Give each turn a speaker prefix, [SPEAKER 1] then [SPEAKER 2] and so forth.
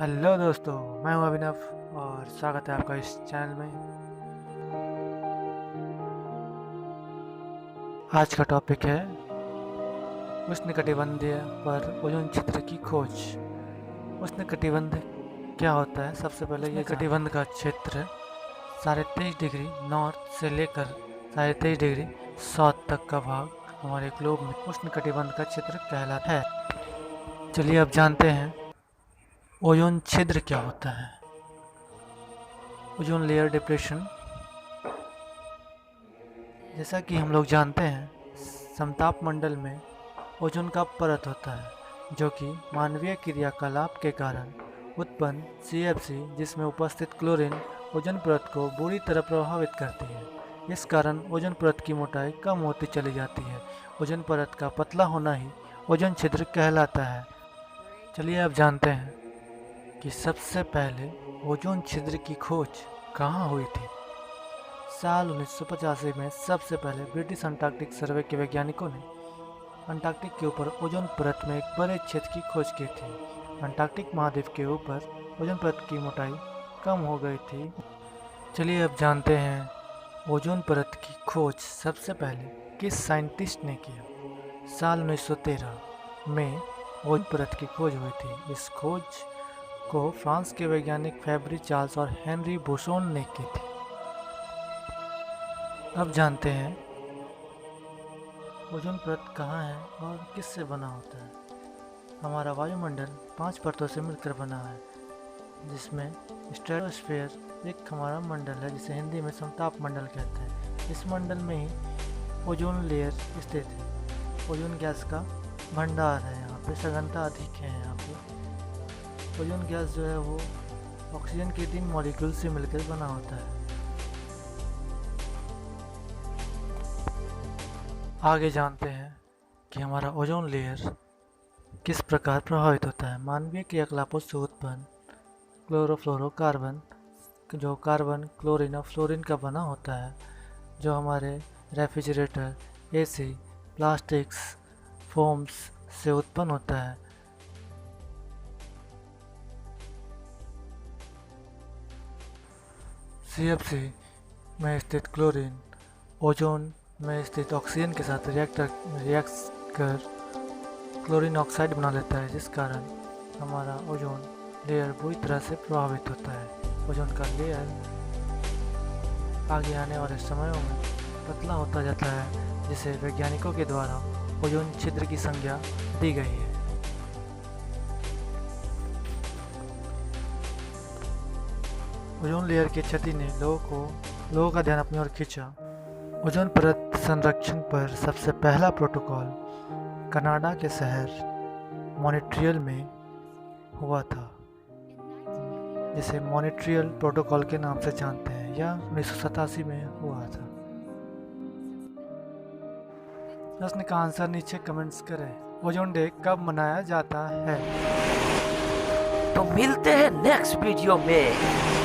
[SPEAKER 1] Hello दोस्तों, मैं हूं अभिनव और स्वागत है आपका इस चैनल में। आज का टॉपिक है उष्णकटिबंधीय पर ओजोन छिद्र की खोज। उष्णकटिबंध क्या होता है? सबसे पहले ये कटिबंध का क्षेत्र 23.5 डिग्री नॉर्थ से लेकर 23.5 डिग्री साउथ तक का भाग हमारे ग्लोब में उष्णकटिबंध का क्षेत्र कहलाता है। चलिए अब जानते हैं ओजोन छिद्र क्या होता है। ओजोन लेयर डिप्रेशन, जैसा कि हम लोग जानते हैं, समताप मंडल में ओजोन का परत होता है जो कि मानवीय क्रियाकलाप के कारण उत्पन्न CFC जिसमें उपस्थित क्लोरीन ओजोन परत को बुरी तरह प्रभावित करती है। इस कारण ओजोन परत की मोटाई कम होती चली जाती है। ओजोन परत का पतला होना ही ओजोन छिद्र कहलाता है। चलिए अब जानते हैं कि सबसे पहले ओजोन छिद्र की खोज कहाँ हुई थी। साल 1985 में सबसे पहले ब्रिटिश अंटार्कटिक सर्वे के वैज्ञानिकों ने अंटार्कटिक के ऊपर ओजोन परत में एक बड़े क्षेत्र की खोज की थी। अंटार्कटिक महाद्वीप के ऊपर ओजोन परत की मोटाई कम हो गई थी। चलिए अब जानते हैं ओजोन परत की खोज सबसे पहले किस साइंटिस्ट ने किया। साल 1913 में ओजोन परत की खोज हुई थी। इस खोज को फ्रांस के वैज्ञानिक फेब्री चार्ल्स और हेनरी बुसोन ने की थी। अब जानते हैं ओजोन परत कहाँ है और किससे बना होता है। हमारा वायुमंडल 5 परतों से मिलकर बना है, जिसमें स्ट्रेटोस्फेयर एक हमारा मंडल है जिसे हिंदी में समताप मंडल कहते हैं। इस मंडल में ही ओजोन लेयर स्थित है। ओजोन गैस का भंडार है, यहाँ पे सघनता अधिक है। यहाँ पे ओजोन गैस जो है वो ऑक्सीजन के 3 मॉलिक्यूल से मिलकर बना होता है। आगे जानते हैं कि हमारा ओजोन लेयर किस प्रकार प्रभावित होता है। मानवीय क्रियाकलापों से उत्पन्न क्लोरोफ्लोरोकार्बन, जो कार्बन, क्लोरीन और फ्लोरीन का बना होता है, जो हमारे रेफ्रिजरेटर, AC, प्लास्टिक्स, फोम्स से उत्पन्न होता है। CFC में स्थित क्लोरीन ओजोन में स्थित ऑक्सीजन के साथ रिएक्ट कर क्लोरीन ऑक्साइड बना लेता है, जिस कारण हमारा ओजोन लेयर बुरी तरह से प्रभावित होता है। ओजोन का लेयर आगे आने वाले समयों में पतला होता जाता है, जिसे वैज्ञानिकों के द्वारा ओजोन छिद्र की संज्ञा दी गई है। ओजोन लेयर की क्षति ने लोगों का ध्यान अपनी ओर खींचा। ओजोन परत संरक्षण पर सबसे पहला प्रोटोकॉल कनाडा के शहर मॉन्ट्रियल में हुआ था, जिसे मॉन्ट्रियल प्रोटोकॉल के नाम से जानते हैं। यह 1987 में हुआ था। प्रश्न का आंसर नीचे कमेंट्स करें। ओजोन डे कब मनाया जाता है?
[SPEAKER 2] तो मिलते हैं नेक्स्ट वीडियो में।